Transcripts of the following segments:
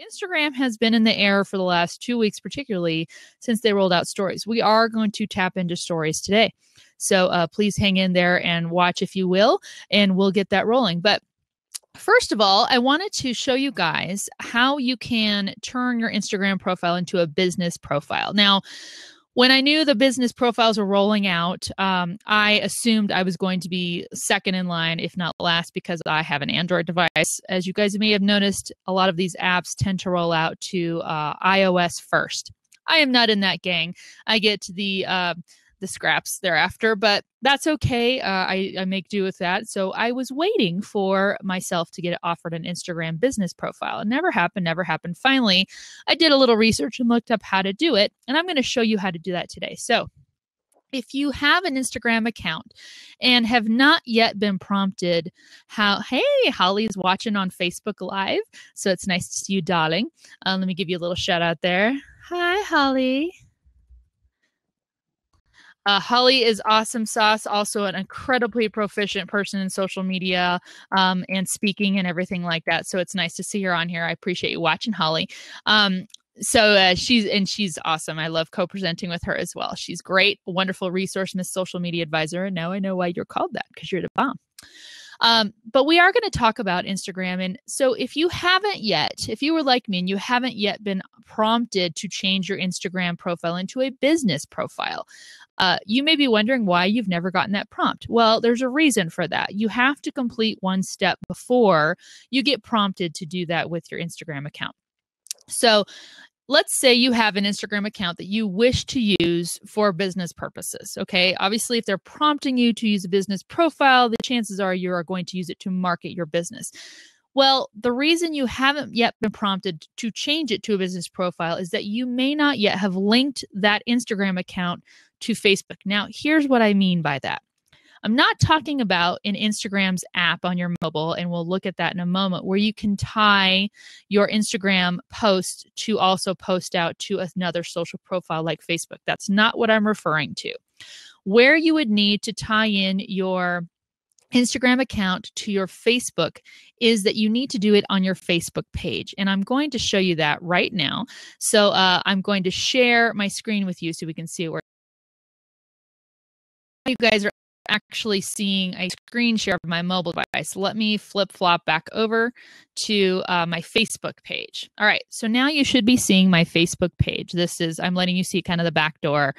Instagram has been in the air for the last 2 weeks, particularly since they rolled out stories. We are going to tap into stories today. So please hang in there and watch if you will, and we'll get that rolling. But first of all, I wanted to show you guys how you can turn your Instagram profile into a business profile. Now, when I knew the business profiles were rolling out, I assumed I was going to be second in line, if not last, because I have an Android device. As you guys may have noticed, a lot of these apps tend to roll out to iOS first. I am not in that gang. I get to the scraps thereafter, but that's okay. I make do with that. So I was waiting for myself to get offered an Instagram business profile. It never happened. Finally, I did a little research and looked up how to do it, and I'm going to show you how to do that today. So if you have an Instagram account and have not yet been prompted hey, Holly's watching on Facebook Live. So it's nice to see you, darling. Let me give you a little shout out there. Hi, Holly. Holly is awesome sauce, also an incredibly proficient person in social media and speaking and everything like that. So it's nice to see her on here. I appreciate you watching, Holly. She's awesome. I love co-presenting with her as well. She's great, a wonderful resource, Miss Social Media Advisor. And now I know why you're called that, because you're the bomb. But we are going to talk about Instagram. And so if you were like me and you haven't yet been prompted to change your Instagram profile into a business profile, you may be wondering why you've never gotten that prompt. Well, there's a reason for that. You have to complete one step before you get prompted to do that with your Instagram account. So let's say you have an Instagram account that you wish to use for business purposes. Okay. Obviously, if they're prompting you to use a business profile, the chances are you are going to use it to market your business. Well, the reason you haven't yet been prompted to change it to a business profile is that you may not yet have linked that Instagram account to Facebook. Now, here's what I mean by that. I'm not talking about an Instagram's app on your mobile, and we'll look at that in a moment, where you can tie your Instagram post to also post out to another social profile like Facebook. That's not what I'm referring to. Where you would need to tie in your Instagram account to your Facebook is that you need to do it on your Facebook page. And I'm going to show you that right now. So I'm going to share my screen with you so we can see it. You guys are actually seeing a screen share of my mobile device. Let me flip-flop back over to my Facebook page. All right, so now you should be seeing my Facebook page. I'm letting you see kind of the back door,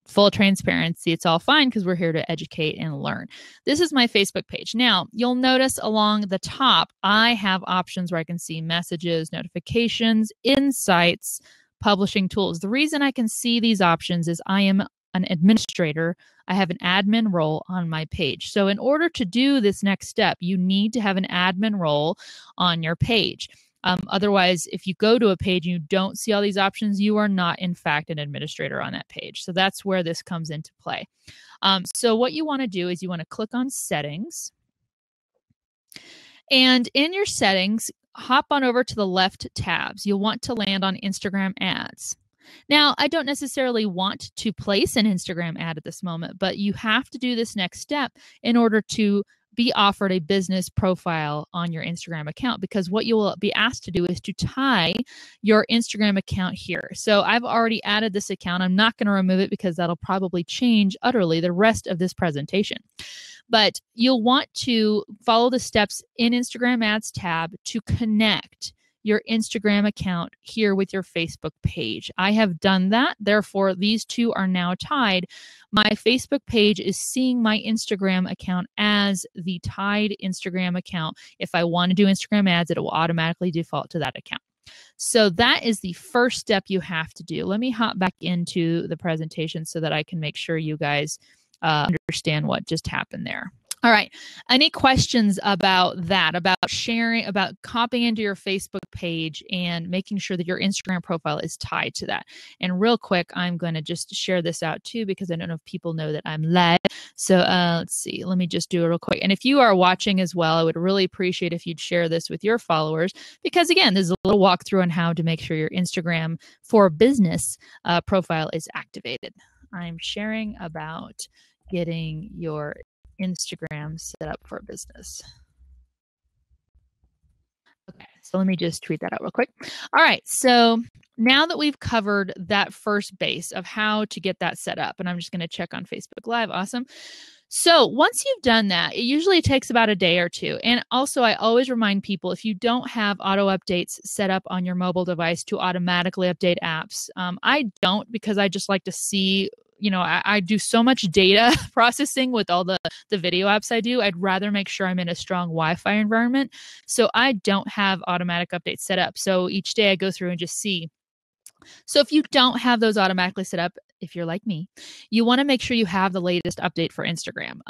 full transparency. It's all fine because we're here to educate and learn. This is my Facebook page. Now, you'll notice along the top, I have options where I can see messages, notifications, insights, publishing tools. The reason I can see these options is I am an administrator. I have an admin role on my page. So in order to do this next step, you need to have an admin role on your page. Otherwise, if you go to a page and you don't see all these options, you are not, in fact, an administrator on that page. So that's where this comes into play. So what you want to do is you want to click on Settings. And in your settings, hop on over to the left tabs. You'll want to land on Instagram ads. Now, I don't necessarily want to place an Instagram ad at this moment, but you have to do this next step in order to be offered a business profile on your Instagram account, because what you will be asked to do is to tie your Instagram account here. So I've already added this account. I'm not going to remove it because that'll probably change utterly the rest of this presentation. But you'll want to follow the steps in Instagram ads tab to connect your Instagram account here with your Facebook page. I have done that. Therefore, these two are now tied. My Facebook page is seeing my Instagram account as the tied Instagram account. If I want to do Instagram ads, it will automatically default to that account. So that is the first step you have to do. Let me hop back into the presentation so that I can make sure you guys understand what just happened there. All right. Any questions about that, about sharing, about copying into your Facebook page and making sure that your Instagram profile is tied to that? And real quick, I'm going to just share this out too, because I don't know if people know that I'm live. So let's see. Let me just do it real quick. And if you are watching as well, I would really appreciate if you'd share this with your followers, because again, there's a little walkthrough on how to make sure your Instagram for business profile is activated. I'm sharing about getting your Instagram set up for business. Okay, So let me just tweet that out real quick. All right. So now that we've covered that first base of how to get that set up, and I'm just going to check on Facebook Live. Awesome. So once you've done that, it usually takes about a day or two. And also, I always remind people, if you don't have auto updates set up on your mobile device to automatically update apps, I don't, because I just like to see, I do so much data processing with all the video apps I do. I'd rather make sure I'm in a strong Wi-Fi environment. So I don't have automatic updates set up. So each day I go through and just see. So if you don't have those automatically set up, if you're like me, you want to make sure you have the latest update for Instagram.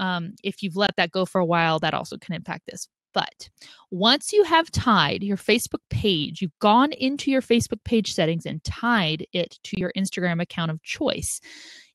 If you've let that go for a while, that also can impact this. But once you have tied your Facebook page, you've gone into your Facebook page settings and tied it to your Instagram account of choice.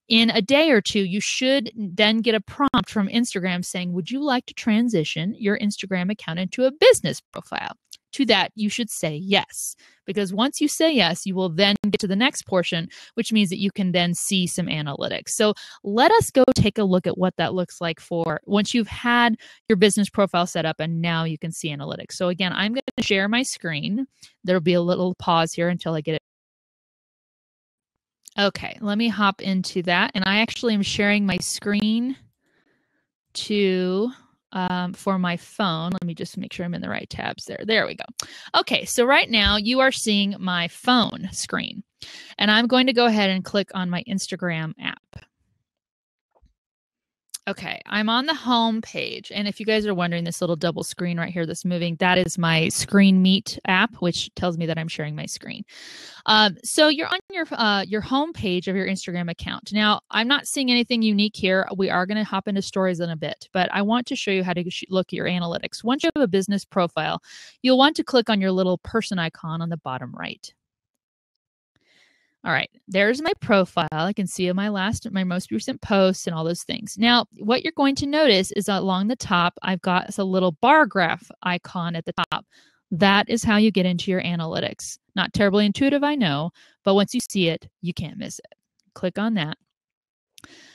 In a day or two, you should then get a prompt from Instagram saying, would you like to transition your Instagram account into a business profile? To that, you should say yes, because once you say yes, you will then get to the next portion, which means that you can then see some analytics. So let us go take a look at what that looks like for once you've had your business profile set up and now you can see analytics. So again, I'm going to share my screen. There'll be a little pause here until I get it. Okay, let me hop into that. And I actually am sharing my screen for my phone. Let me just make sure I'm in the right tabs there. There we go. Okay, so right now you are seeing my phone screen. And I'm going to go ahead and click on my Instagram app. Okay, I'm on the home page. And if you guys are wondering, this little double screen right here that's moving, that is my Screen Meet app, which tells me that I'm sharing my screen. So you're on your home page of your Instagram account. Now, I'm not seeing anything unique here. We are going to hop into stories in a bit, but I want to show you how to look at your analytics. Once you have a business profile, you'll want to click on your little person icon on the bottom right. All right, there's my profile. I can see my most recent posts and all those things. Now, what you're going to notice is along the top, I've got a little bar graph icon at the top. That is how you get into your analytics. Not terribly intuitive, I know, but once you see it, you can't miss it. Click on that.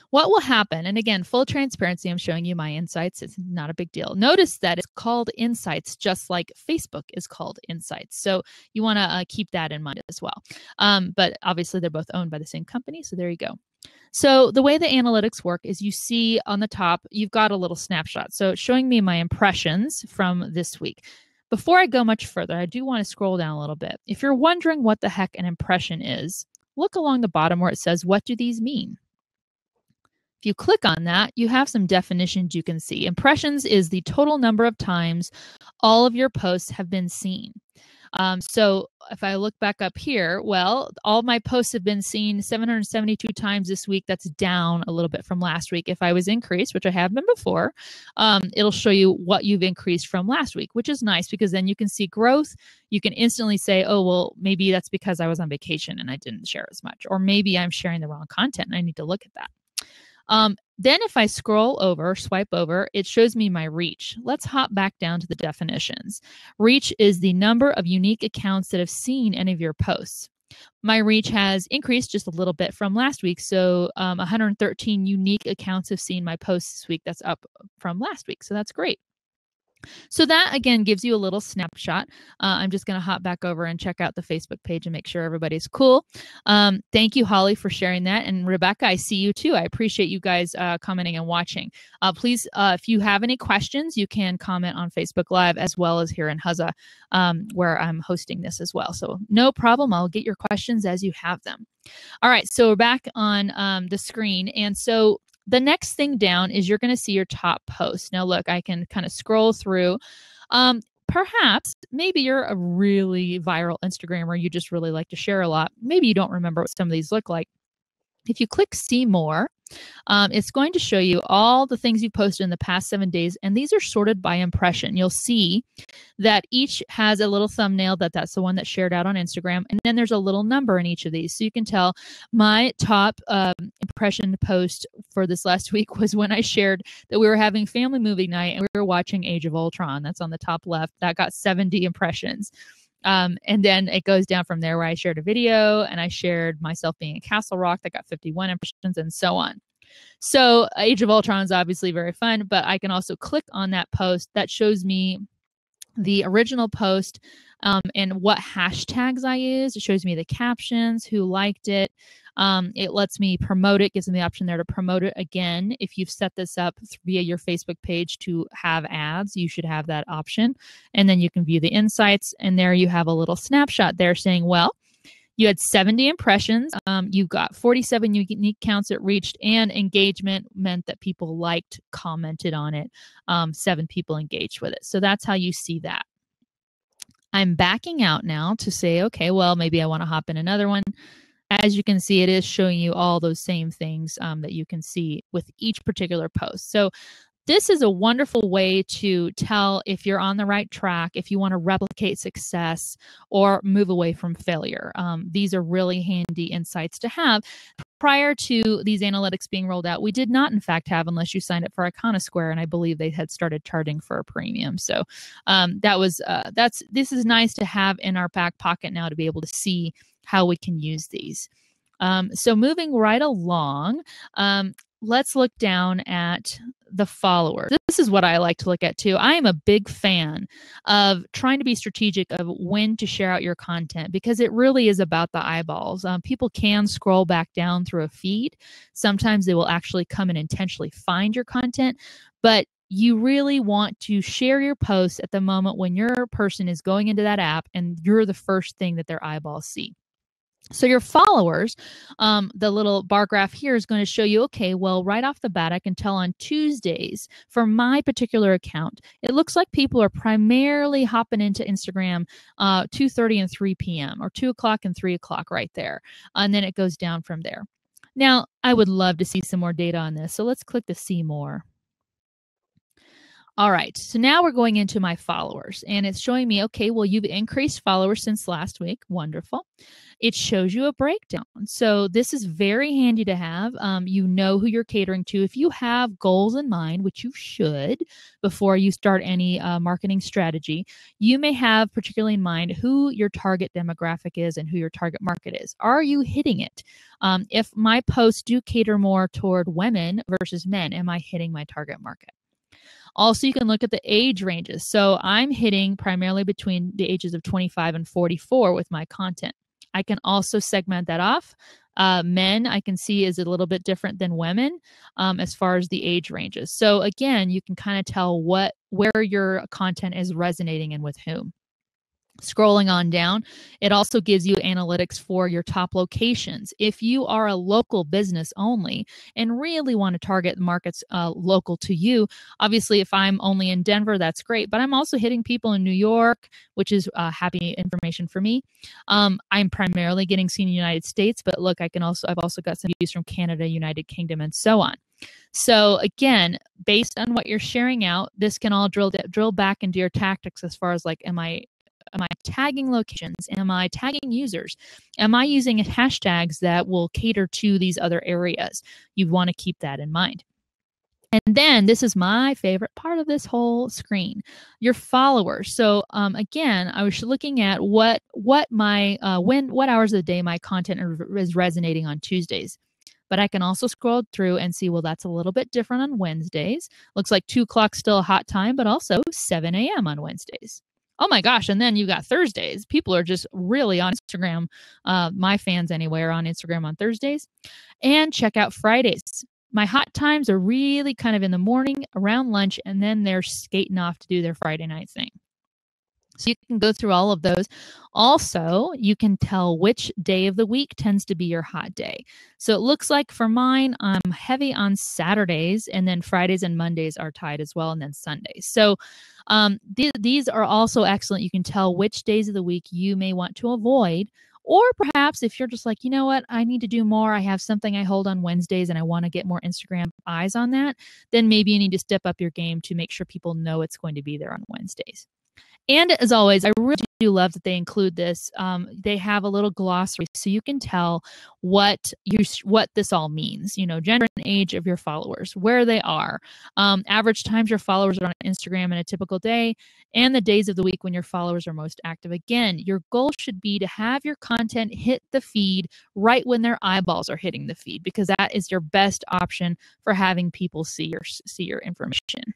What will happen, and again, full transparency, I'm showing you my insights. It's not a big deal. Notice that it's called Insights, just like Facebook is called Insights. So you want to keep that in mind as well. But obviously, they're both owned by the same company. So there you go. So the way the analytics work is you see on the top, you've got a little snapshot. So it's showing me my impressions from this week. Before I go much further, I do want to scroll down a little bit. If you're wondering what the heck an impression is, look along the bottom where it says, what do these mean? If you click on that, you have some definitions you can see. Impressions is the total number of times all of your posts have been seen. So if I look back up here, well, all my posts have been seen 772 times this week. That's down a little bit from last week. If I was increased, which I have been before, it'll show you what you've increased from last week, which is nice because then you can see growth. You can instantly say, oh, well, maybe that's because I was on vacation and I didn't share as much, or maybe I'm sharing the wrong content and I need to look at that. Then if I swipe over, it shows me my reach. Let's hop back down to the definitions. Reach is the number of unique accounts that have seen any of your posts. My reach has increased just a little bit from last week. So 113 unique accounts have seen my posts this week. That's up from last week. So that's great. So that, again, gives you a little snapshot. I'm just going to hop back over and check out the Facebook page and make sure everybody's cool. Thank you, Holly, for sharing that. And Rebecca, I see you too. I appreciate you guys commenting and watching. Please, if you have any questions, you can comment on Facebook Live as well as here in Huzza, where I'm hosting this as well. So no problem. I'll get your questions as you have them. All right, so we're back on the screen. And so the next thing down is you're going to see your top posts. Now, look, I can kind of scroll through. Perhaps, maybe you're a really viral Instagrammer. You just really like to share a lot. Maybe you don't remember what some of these look like. If you click See More, it's going to show you all the things you posted in the past 7 days, and these are sorted by impression. You'll see that each has a little thumbnail that's the one that's shared out on Instagram, and then there's a little number in each of these. So you can tell my top impression post for this last week was when I shared that we were having family movie night and we were watching Age of Ultron. That's on the top left. That got 70 impressions. And then it goes down from there where I shared a video and I shared myself being in Castle Rock that got 51 impressions and so on. So Age of Ultron is obviously very fun, but I can also click on that post that shows me the original post and what hashtags I use. It shows me the captions, who liked it. It lets me promote it, gives me the option there to promote it again. If you've set this up via your Facebook page to have ads, you should have that option. And then you can view the insights. And there you have a little snapshot there saying, well, you had 70 impressions. You got 47 unique counts it reached, and engagement meant that people liked, commented on it. 7 people engaged with it. So that's how you see that. I'm backing out now to say, okay, well, maybe I want to hop in another one. As you can see, it is showing you all those same things that you can see with each particular post. So this is a wonderful way to tell if you're on the right track, if you want to replicate success or move away from failure. These are really handy insights to have. Prior to these analytics being rolled out, we did not, in fact, have, unless you signed up for Iconosquare, and I believe they had started charging for a premium. So this is nice to have in our back pocket now to be able to see how we can use these. So moving right along, let's look down at the followers. This is what I like to look at too. I am a big fan of trying to be strategic of when to share out your content, because it really is about the eyeballs. People can scroll back down through a feed. Sometimes they will actually come and intentionally find your content, but you really want to share your posts at the moment when your person is going into that app and you're the first thing that their eyeballs see. So your followers, the little bar graph here is going to show you, okay, well, right off the bat, I can tell on Tuesdays for my particular account, it looks like people are primarily hopping into Instagram 2:30 and 3 p.m. or 2 o'clock and 3 o'clock right there. And then it goes down from there. Now, I would love to see some more data on this. So let's click to see more. All right, so now we're going into my followers, and it's showing me, okay, well, you've increased followers since last week. Wonderful. It shows you a breakdown. So this is very handy to have. You know who you're catering to. If you have goals in mind, which you should before you start any marketing strategy, you may have particularly in mind who your target demographic is and who your target market is. Are you hitting it? If my posts do cater more toward women versus men, am I hitting my target market? Also, you can look at the age ranges. So I'm hitting primarily between the ages of 25 and 44 with my content. I can also segment that off. Men, I can see, is a little bit different than women as far as the age ranges. So again, you can kind of tell where your content is resonating and with whom. Scrolling on down, it also gives you analytics for your top locations. If you are a local business only and really want to target markets local to you, obviously if I'm only in Denver, that's great, but I'm also hitting people in New York, which is happy information for me. I'm primarily getting seen in the United States, but look, I've also got some views from Canada, United Kingdom, and so on. So again, based on what you're sharing out, this can all drill back into your tactics as far as like, am I tagging locations? Am I tagging users? Am I using hashtags that will cater to these other areas? You want to keep that in mind. And then this is my favorite part of this whole screen, your followers. So again, I was looking at what hours of the day my content is resonating on Tuesdays. But I can also scroll through and see, well, that's a little bit different on Wednesdays. Looks like 2 o'clock still a hot time, but also 7 a.m. on Wednesdays. Oh my gosh. And then you got Thursdays. People are just really on Instagram. My fans anyway are on Instagram on Thursdays. And check out Fridays. My hot times are really kind of in the morning, around lunch, and then they're skating off to do their Friday night thing. So you can go through all of those. Also, you can tell which day of the week tends to be your hot day. So it looks like for mine, I'm heavy on Saturdays, and then Fridays and Mondays are tied as well, and then Sundays. So these are also excellent. You can tell which days of the week you may want to avoid. Or perhaps if you're just like, you know what, I need to do more. I have something I hold on Wednesdays and I want to get more Instagram eyes on that, then maybe you need to step up your game to make sure people know it's going to be there on Wednesdays. And as always, I really do love that they include this. They have a little glossary so you can tell what this all means. You know, gender and age of your followers, where they are, average times your followers are on Instagram in a typical day, and the days of the week when your followers are most active. Again, your goal should be to have your content hit the feed right when their eyeballs are hitting the feed, because that is your best option for having people see your information.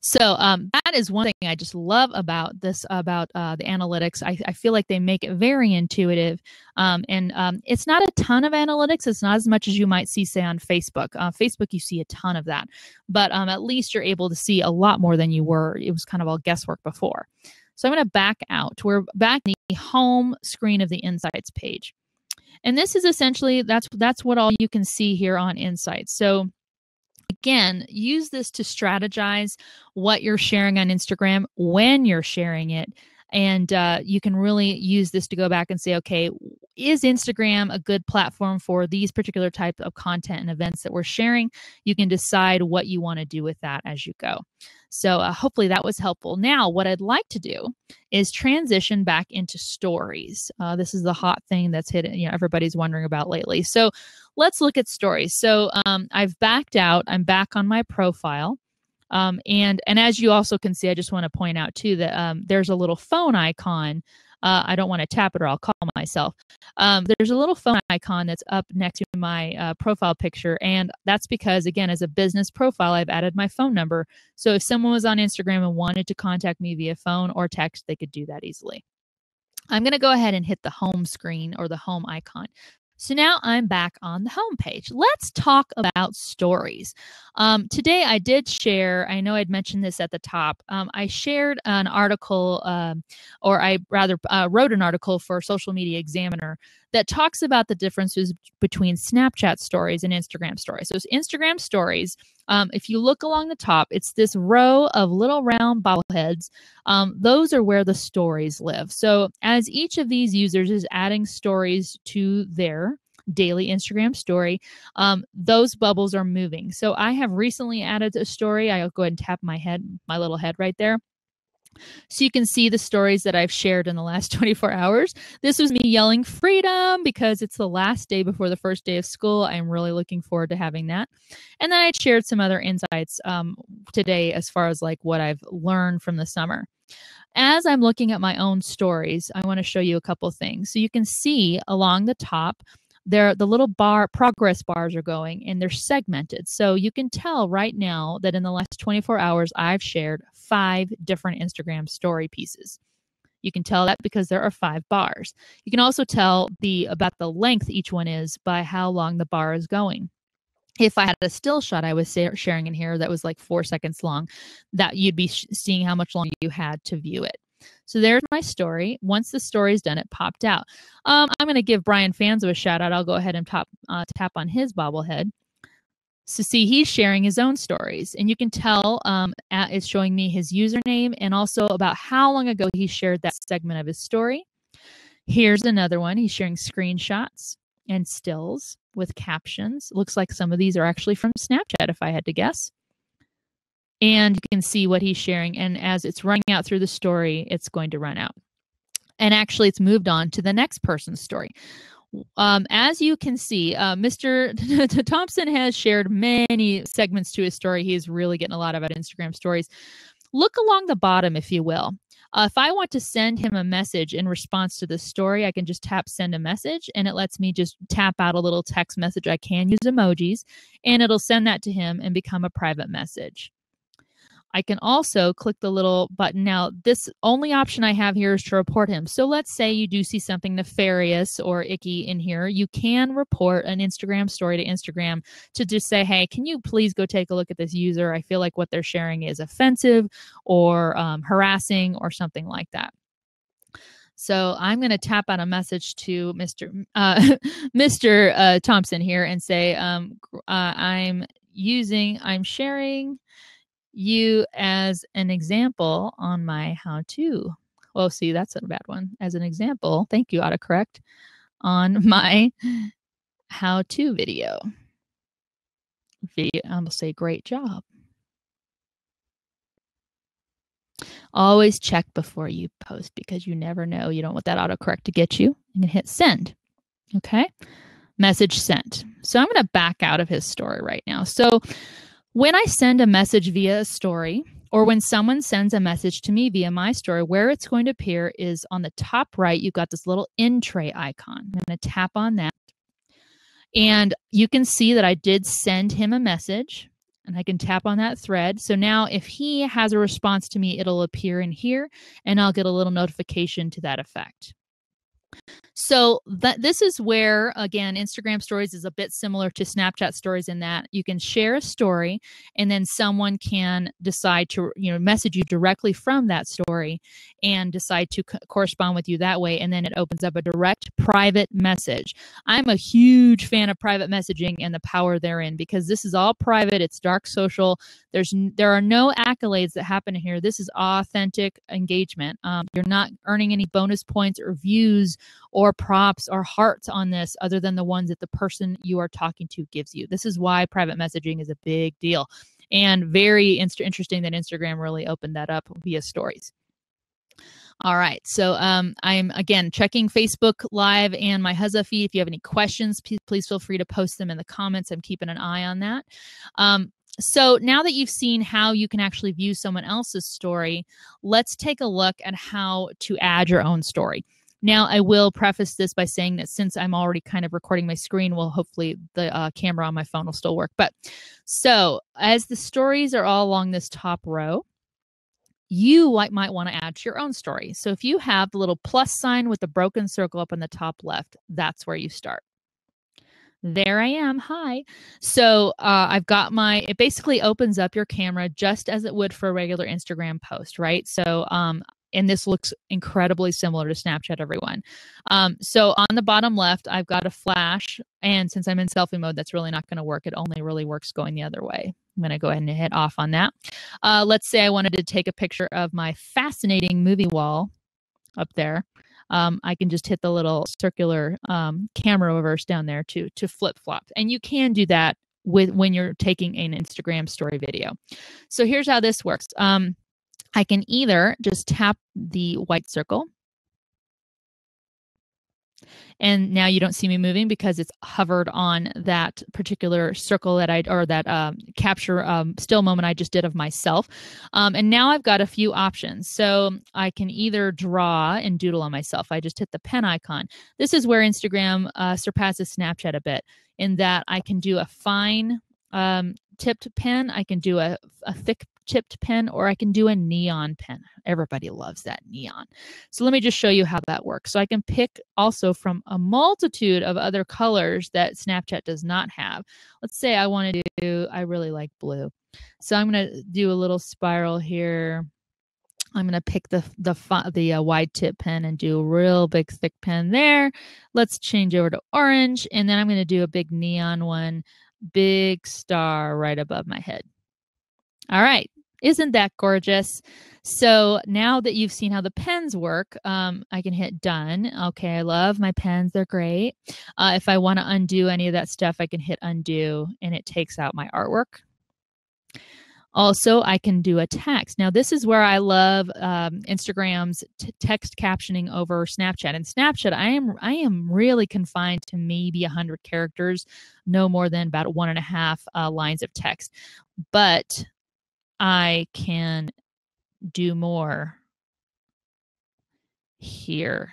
So that is one thing I just love about this, about the analytics. I feel like they make it very intuitive. And it's not a ton of analytics. It's not as much as you might see, say, on Facebook. Facebook, you see a ton of that. But at least you're able to see a lot more than you were. It was kind of all guesswork before. So I'm going to back out. We're back in the home screen of the Insights page. And this is essentially, that's what all you can see here on Insights. So again, use this to strategize what you're sharing on Instagram, when you're sharing it. And you can really use this to go back and say, okay, is Instagram a good platform for these particular type of content and events that we're sharing? You can decide what you want to do with that as you go. So hopefully that was helpful. Now, what I'd like to do is transition back into stories. This is the hot thing that's hit, everybody's wondering about lately. So let's look at stories. So I've backed out. I'm back on my profile. And as you also can see, I just want to point out too that there's a little phone icon. I don't want to tap it or I'll call myself. There's a little phone icon that's up next to my profile picture. And that's because, again, as a business profile, I've added my phone number. So if someone was on Instagram and wanted to contact me via phone or text, they could do that easily. I'm going to go ahead and hit the home screen or the home icon. So now I'm back on the home page. Let's talk about stories. Today I did share, I know I'd mentioned this at the top, I shared an article, or I rather wrote an article for Social Media Examiner that talks about the differences between Snapchat stories and Instagram stories. So Instagram stories, if you look along the top, it's this row of little round bobbleheads. Those are where the stories live. So as each of these users is adding stories to their daily Instagram story, those bubbles are moving. So I have recently added a story. I'll go ahead and tap my little head right there. So you can see the stories that I've shared in the last 24 hours. This was me yelling freedom because it's the last day before the first day of school. I'm really looking forward to having that. And then I shared some other insights today as far as like what I've learned from the summer. As I'm looking at my own stories, I want to show you a couple things. So you can see along the top, the little progress bars are going and they're segmented. So you can tell right now that in the last 24 hours, I've shared 5 different Instagram story pieces. You can tell that because there are 5 bars. You can also tell about the length each one is by how long the bar is going. If I had a still shot I was sharing in here that was like 4 seconds long, that you'd be seeing how much longer you had to view it. So there's my story. Once the story's done, it popped out. I'm going to give Brian Fanzo a shout out. I'll go ahead and tap on his bobblehead. So see, he's sharing his own stories. And you can tell it's showing me his username and also about how long ago he shared that segment of his story. Here's another one. He's sharing screenshots and stills with captions. Looks like some of these are actually from Snapchat, if I had to guess. And you can see what he's sharing. And as it's running out through the story, it's going to run out. And actually, it's moved on to the next person's story. As you can see, Mr. Thompson has shared many segments to his story. He's really getting a lot about Instagram stories. Look along the bottom, if you will. If I want to send him a message in response to this story, I can just tap send a message, and it lets me just tap out a little text message. I can use emojis, and it'll send that to him and become a private message. I can also click the little button. Now, this only option I have here is to report him. So let's say you do see something nefarious or icky in here. You can report an Instagram story to Instagram to just say, hey, can you please go take a look at this user? I feel like what they're sharing is offensive or harassing or something like that. So I'm going to tap out a message to Mr. Thompson here and say, I'm sharing you as an example on my how-to. Oh, see, that's a bad one. As an example, thank you, autocorrect, on my how-to video. I'm going to say great job. Always check before you post because you never know. You don't want that autocorrect to get you. You can hit send. Okay. Message sent. So I'm going to back out of his story right now. So when I send a message via a story, or when someone sends a message to me via my story, where it's going to appear is on the top right, you've got this little in tray icon. I'm going to tap on that. And you can see that I did send him a message. and I can tap on that thread. So now if he has a response to me, it'll appear in here and I'll get a little notification to that effect. So this is where, again, Instagram stories is a bit similar to Snapchat stories in that you can share a story and then someone can decide to, message you directly from that story and decide to correspond with you that way. And then it opens up a direct private message. I'm a huge fan of private messaging and the power therein because this is all private. It's dark social. There are no accolades that happen here. This is authentic engagement. You're not earning any bonus points or views or props or hearts on this other than the ones that the person you are talking to gives you. This is why private messaging is a big deal and very interesting that Instagram really opened that up via stories. All right, so I'm again checking Facebook Live and my Huzza feed. If you have any questions, please feel free to post them in the comments. I'm keeping an eye on that. So now that you've seen how you can actually view someone else's story, let's take a look at how to add your own story. Now, I will preface this by saying that since I'm already kind of recording my screen, well, hopefully the camera on my phone will still work. But so as the stories are all along this top row, you might want to add to your own story. So if you have the little plus sign with the broken circle up in the top left, that's where you start. There I am. Hi. So I've got it basically opens up your camera just as it would for a regular Instagram post, right? So and this looks incredibly similar to Snapchat, everyone. So on the bottom left, I've got a flash. And since I'm in selfie mode, that's really not going to work. It only really works going the other way. I'm going to go ahead and hit off on that. Let's say I wanted to take a picture of my fascinating movie wall up there. I can just hit the little circular camera reverse down there to flip-flop. And you can do that when you're taking an Instagram story video. So here's how this works. I can either just tap the white circle. And now you don't see me moving because it's hovered on that particular circle that capture still moment I just did of myself. And now I've got a few options. So I can either draw and doodle on myself. I just hit the pen icon. This is where Instagram surpasses Snapchat a bit in that I can do a fine tipped pen. I can do a thick tipped pen, or I can do a neon pen. Everybody loves that neon. So let me just show you how that works. So I can pick also from a multitude of other colors that Snapchat does not have. Let's say I want to do, I really like blue. So I'm going to do a little spiral here. I'm going to pick the wide tip pen and do a real big thick pen there. Let's change over to orange. And then I'm going to do a big neon one, big star right above my head. All right. Isn't that gorgeous? So now that you've seen how the pens work, I can hit done. Okay, I love my pens. They're great. If I want to undo any of that stuff, I can hit undo and it takes out my artwork. Also, I can do a text. Now, this is where I love Instagram's text captioning over Snapchat. In Snapchat, I am really confined to maybe 100 characters, no more than about 1.5 lines of text. But I can do more here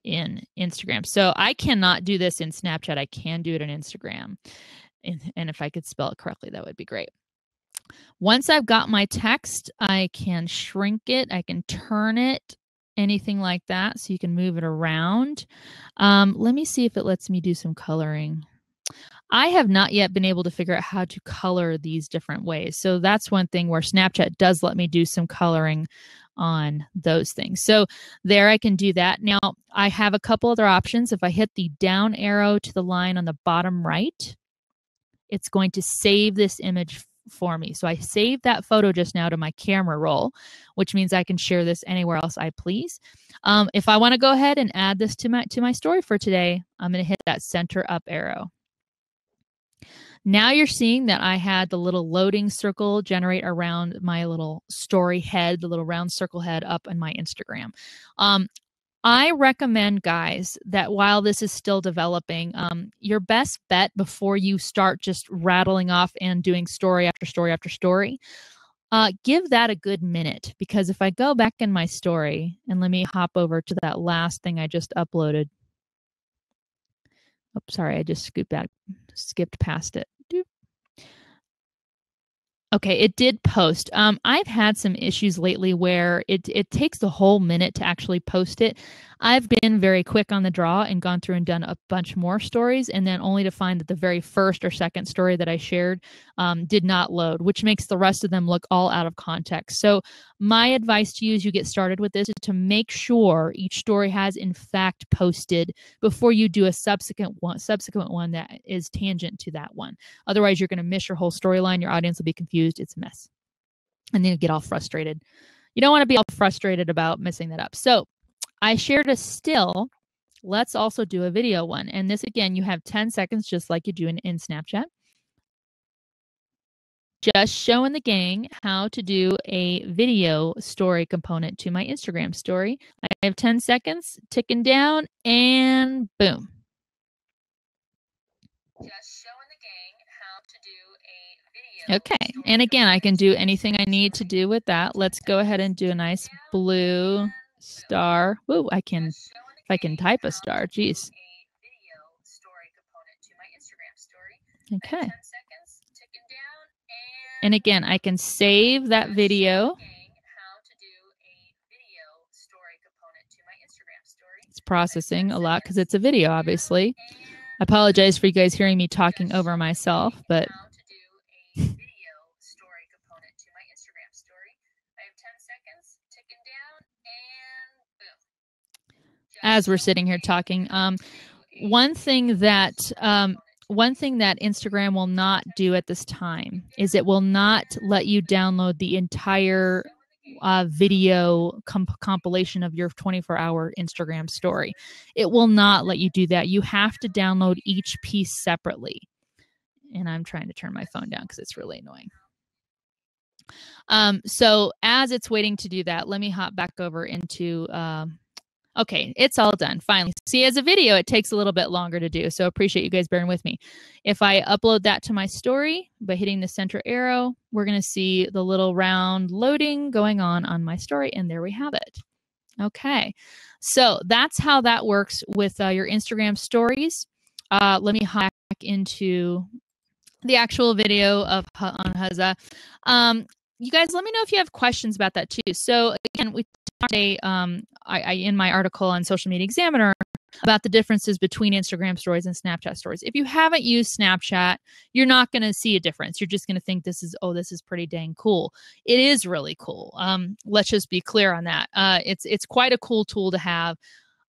in Instagram. So I cannot do this in Snapchat. I can do it in Instagram. And if I could spell it correctly, that would be great. Once I've got my text, I can shrink it. I can turn it, anything like that. So you can move it around. Let me see if it lets me do some coloring. I have not yet been able to figure out how to color these different ways. So that's one thing where Snapchat does let me do some coloring on those things. So there I can do that. Now I have a couple other options. If I hit the down arrow to the line on the bottom right, it's going to save this image for me. So I saved that photo just now to my camera roll, which means I can share this anywhere else I please. If I want to go ahead and add this to my story for today, I'm going to hit that center up arrow. Now you're seeing that I had the little loading circle generate around my little story head, the little round circle head up in my Instagram. I recommend, guys, that while this is still developing, your best bet before you start just rattling off and doing story after story after story, give that a good minute. Because if I go back in my story, and let me hop over to that last thing I just uploaded. Oops, sorry, I just skipped past it. Okay, it did post. I've had some issues lately where it takes the whole minute to actually post it. I've been very quick on the draw and gone through and done a bunch more stories, and then only to find that the very first or second story that I shared did not load, which makes the rest of them look all out of context. So my advice to you as you get started with this is to make sure each story has in fact posted before you do a subsequent one that is tangent to that one. Otherwise, you're going to miss your whole storyline. Your audience will be confused. It's a mess. And then you get all frustrated. You don't want to be all frustrated about messing that up. So I shared a still. Let's also do a video one. And this, again, you have 10 seconds, just like you do in Snapchat. Just showing the gang how to do a video story component to my Instagram story. I have 10 seconds, ticking down, and boom. Just showing the gang how to do a video. Okay, and again, I can do anything I need to do with that. Let's go ahead and do a nice blue star. Woo, I can, if I can type a star, geez. Okay. And again, I can save that video. It's processing a lot because it's a video, obviously. I apologize for you guys hearing me talking over myself, but as we're sitting here talking, one thing that Instagram will not do at this time is it will not let you download the entire video compilation of your 24-hour Instagram story. It will not let you do that. You have to download each piece separately. And I'm trying to turn my phone down because it's really annoying. So as it's waiting to do that, let me hop back over into okay, it's all done, finally. See, as a video, it takes a little bit longer to do, so appreciate you guys bearing with me. If I upload that to my story by hitting the center arrow, we're going to see the little round loading going on my story, and there we have it. Okay, so that's how that works with your Instagram stories. Let me hop back into the actual video of on Huzza. You guys, let me know if you have questions about that too. So again, we talked today, I in my article on Social Media Examiner about the differences between Instagram stories and Snapchat stories. If you haven't used Snapchat, you're not going to see a difference. You're just going to think this is pretty dang cool. It is really cool. Let's just be clear on that. It's quite a cool tool to have.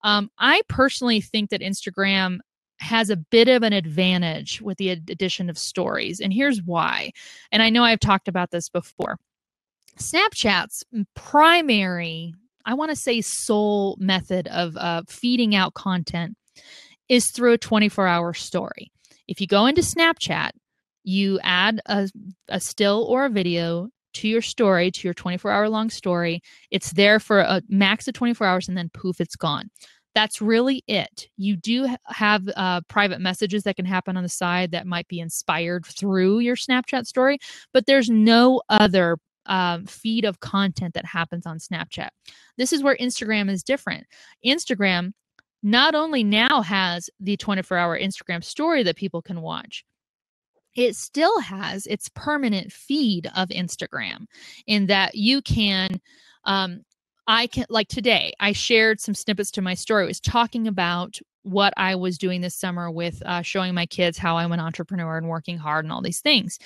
I personally think that Instagram has a bit of an advantage with the addition of stories. And here's why. And I know I've talked about this before. Snapchat's primary, I want to say sole method of feeding out content is through a 24-hour story. If you go into Snapchat, you add a still or a video to your story, to your 24-hour long story. It's there for a max of 24 hours and then poof, it's gone. That's really it. You do have private messages that can happen on the side that might be inspired through your Snapchat story, but there's no other feed of content that happens on Snapchat. This is where Instagram is different. Instagram not only now has the 24-hour Instagram story that people can watch, it still has its permanent feed of Instagram in that you can I can, like today, I shared some snippets to my story. It was talking about what I was doing this summer with showing my kids how I'm an entrepreneur and working hard and all these things.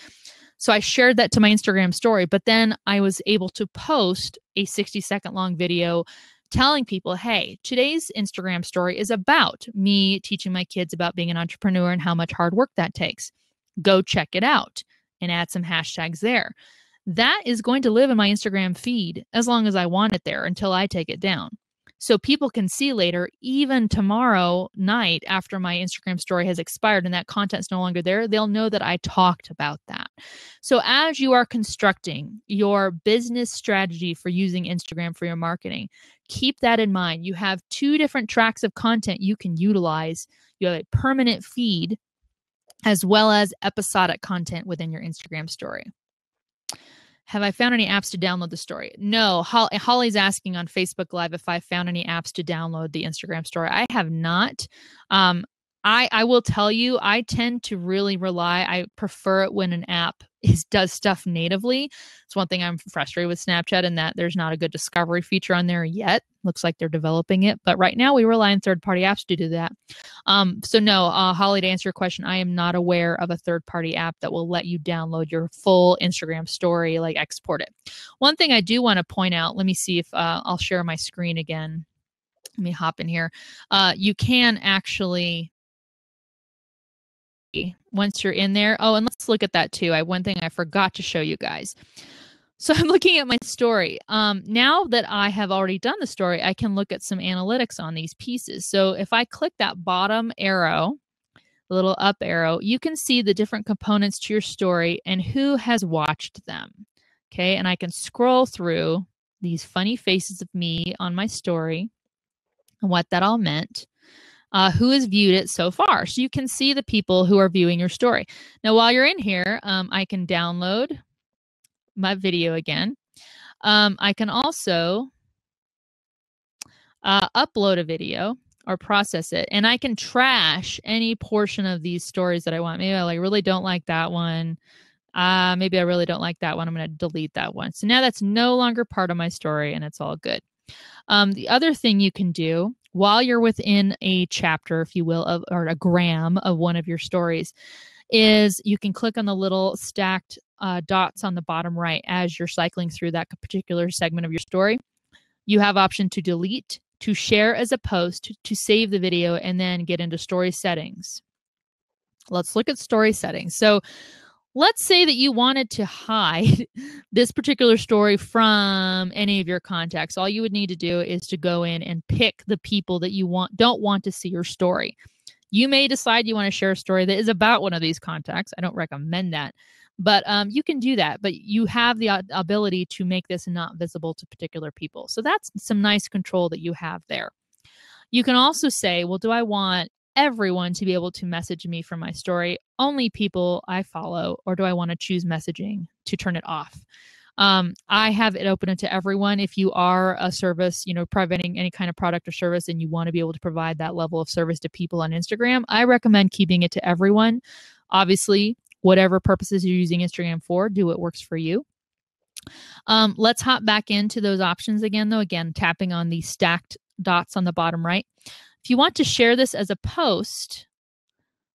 So I shared that to my Instagram story, but then I was able to post a 60-second long video telling people, hey, today's Instagram story is about me teaching my kids about being an entrepreneur and how much hard work that takes. Go check it out and add some hashtags there. That is going to live in my Instagram feed as long as I want it there until I take it down. So people can see later, even tomorrow night after my Instagram story has expired and that content's no longer there, they'll know that I talked about that. So as you are constructing your business strategy for using Instagram for your marketing, keep that in mind. You have two different tracks of content you can utilize. You have a permanent feed as well as episodic content within your Instagram story. Have I found any apps to download the story? No. Holly's asking on Facebook Live if I found any apps to download the Instagram story. I have not. I will tell you, I tend to really rely, I prefer it when an app does stuff natively. It's one thing I'm frustrated with Snapchat in that there's not a good discovery feature on there yet. Looks like they're developing it, but right now we rely on third-party apps to do that. So no, Holly, to answer your question, I am not aware of a third-party app that will let you download your full Instagram story, like export it. One thing I do want to point out, let me see if I'll share my screen again. Let me hop in here. You can actually, once you're in there, oh, and let's look at that too. One thing I forgot to show you guys. So I'm looking at my story. Now that I have already done the story, I can look at some analytics on these pieces. So if I click that bottom arrow, the little up arrow, you can see the different components to your story and who has watched them. Okay, and I can scroll through these funny faces of me on my story and what that all meant. Who has viewed it so far. So you can see the people who are viewing your story. Now, while you're in here, I can download my video again. I can also upload a video or process it, and I can trash any portion of these stories that I want. Maybe I really don't like that one. Maybe I really don't like that one. I'm going to delete that one. So now that's no longer part of my story, and it's all good. The other thing you can do while you're within a chapter, if you will, or a gram of one of your stories, is you can click on the little stacked dots on the bottom right as you're cycling through that particular segment of your story. You have option to delete, to share as a post, to save the video, and then get into story settings. Let's look at story settings. So let's say that you wanted to hide this particular story from any of your contacts. All you would need to do is to go in and pick the people that you don't want to see your story. You may decide you want to share a story that is about one of these contacts. I don't recommend that, but you can do that. But you have the ability to make this not visible to particular people. So that's some nice control that you have there. You can also say, well, do I want everyone to be able to message me from my story, only people I follow, or do I want to choose messaging to turn it off? I have it open to everyone. If you are a service, providing any kind of product or service, and you want to be able to provide that level of service to people on Instagram, I recommend keeping it to everyone. Obviously, whatever purposes you're using Instagram for, do what works for you. Let's hop back into those options again, though. Again, tapping on the stacked dots on the bottom right. If you want to share this as a post,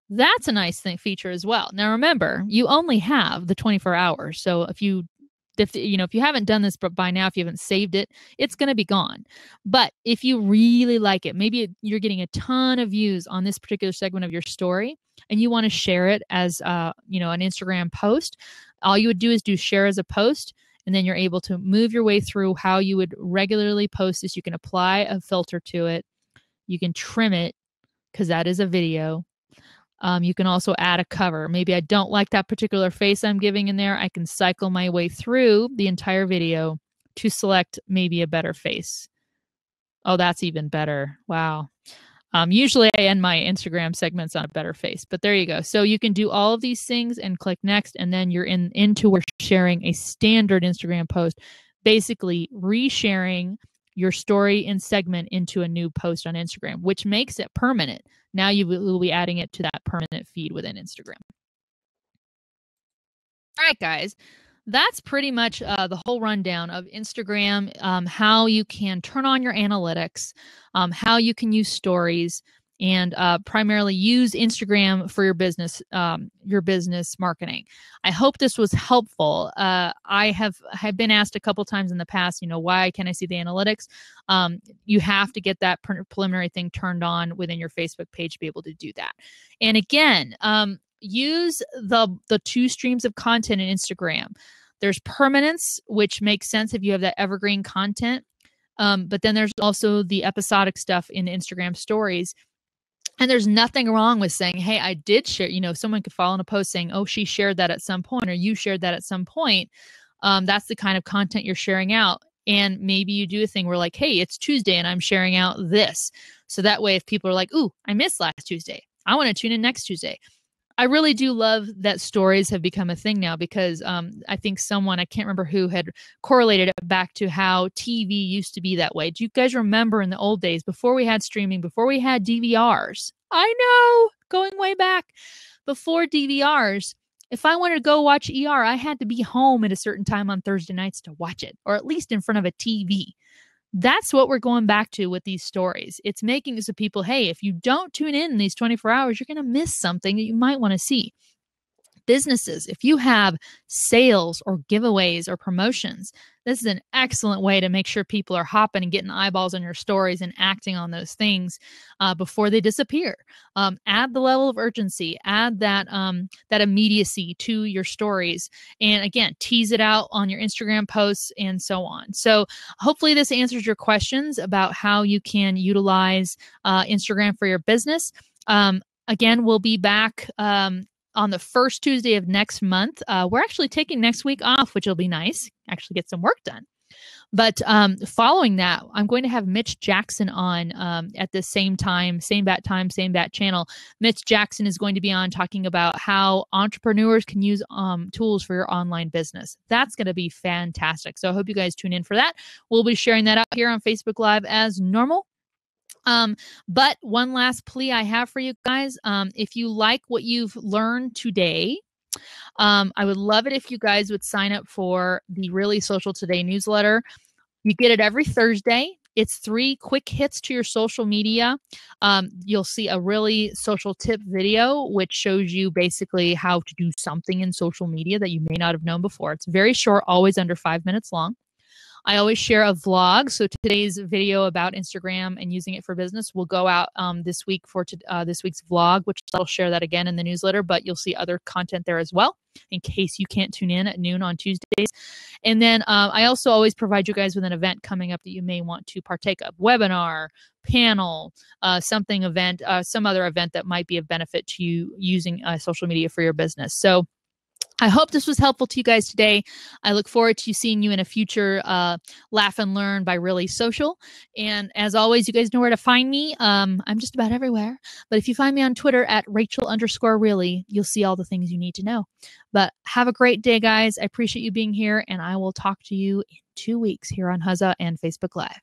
that's a nice feature as well. Now, remember, you only have the 24 hours. So if you haven't done this by now, if you haven't saved it, it's going to be gone. But if you really like it, maybe you're getting a ton of views on this particular segment of your story, and you want to share it as an Instagram post, all you would do is do share as a post, and then you're able to move your way through how you would regularly post this. You can apply a filter to it. You can trim it because that is a video. You can also add a cover. Maybe I don't like that particular face I'm giving in there. I can cycle my way through the entire video to select maybe a better face. Oh, that's even better. Wow. Usually I end my Instagram segments on a better face, but there you go. So you can do all of these things and click next, and then you're into where sharing a standard Instagram post, basically resharing your story and segment into a new post on Instagram, which makes it permanent. Now you will be adding it to that permanent feed within Instagram. All right, guys, that's pretty much the whole rundown of Instagram, how you can turn on your analytics, how you can use stories, and primarily use Instagram for your business marketing. I hope this was helpful. I have been asked a couple times in the past, why can't I see the analytics? You have to get that preliminary thing turned on within your Facebook page to be able to do that. And again, use the two streams of content in Instagram. There's permanence, which makes sense if you have that evergreen content. But then there's also the episodic stuff in Instagram stories. And there's nothing wrong with saying, hey, I did share, someone could follow in a post saying, oh, she shared that at some point, or you shared that at some point. That's the kind of content you're sharing out. And maybe you do a thing where like, hey, it's Tuesday and I'm sharing out this. So that way, if people are like, ooh, I missed last Tuesday, I want to tune in next Tuesday. I really do love that stories have become a thing now, because I think I can't remember who, had correlated it back to how TV used to be that way. Do you guys remember in the old days, before we had streaming, before we had DVRs? I know, going way back, before DVRs, If I wanted to go watch ER, I had to be home at a certain time on Thursday nights to watch it, or at least in front of a TV. That's what we're going back to with these stories. It's making it so people, hey, if you don't tune in these 24 hours, you're going to miss something that you might want to see. Businesses, if you have sales or giveaways or promotions, this is an excellent way to make sure people are hopping and getting eyeballs on your stories and acting on those things before they disappear. Add the level of urgency, add that immediacy to your stories, and again, tease it out on your Instagram posts and so on. So hopefully this answers your questions about how you can utilize Instagram for your business. Again, we'll be back on the first Tuesday of next month. We're actually taking next week off, which will be nice. Actually get some work done. But following that, I'm going to have Mitch Jackson on at the same time, same bat channel. Mitch Jackson is going to be on talking about how entrepreneurs can use tools for your online business. That's going to be fantastic. So I hope you guys tune in for that. We'll be sharing that out here on Facebook Live as normal. But one last plea I have for you guys, if you like what you've learned today, I would love it if you guys would sign up for the Really Social Today newsletter. You get it every Thursday. It's 3 quick hits to your social media. You'll see a really social tip video, which shows you basically how to do something in social media that you may not have known before. It's very short, always under 5 minutes long. I always share a vlog. So today's video about Instagram and using it for business will go out this week for this week's vlog, which I'll share that again in the newsletter, but you'll see other content there as well in case you can't tune in at noon on Tuesdays. And then I also always provide you guys with an event coming up that you may want to partake of. Webinar, panel, some other event that might be of benefit to you using social media for your business. So I hope this was helpful to you guys today. I look forward to seeing you in a future Laugh and Learn by Really Social. And as always, you guys know where to find me. I'm just about everywhere. But if you find me on Twitter at Rachel_Really, you'll see all the things you need to know. But have a great day, guys. I appreciate you being here, and I will talk to you in 2 weeks here on Huzza and Facebook Live.